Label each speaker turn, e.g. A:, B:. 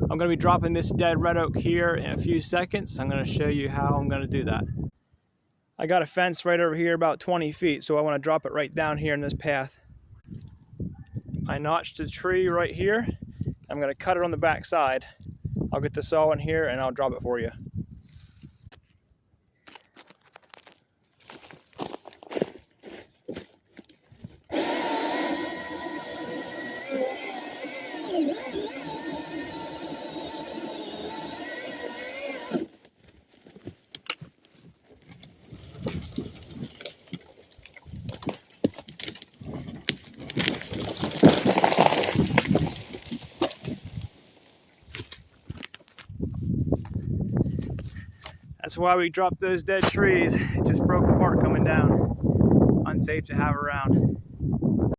A: I'm going to be dropping this dead red oak here in a few seconds. I'm going to show you how I'm going to do that. I got a fence right over here about 20 feet, so I want to drop it right down here in this path. I notched the tree right here. I'm going to cut it on the back side. I'll get the saw in here and I'll drop it for you. That's why we dropped those dead trees. It just broke apart coming down. Unsafe to have around.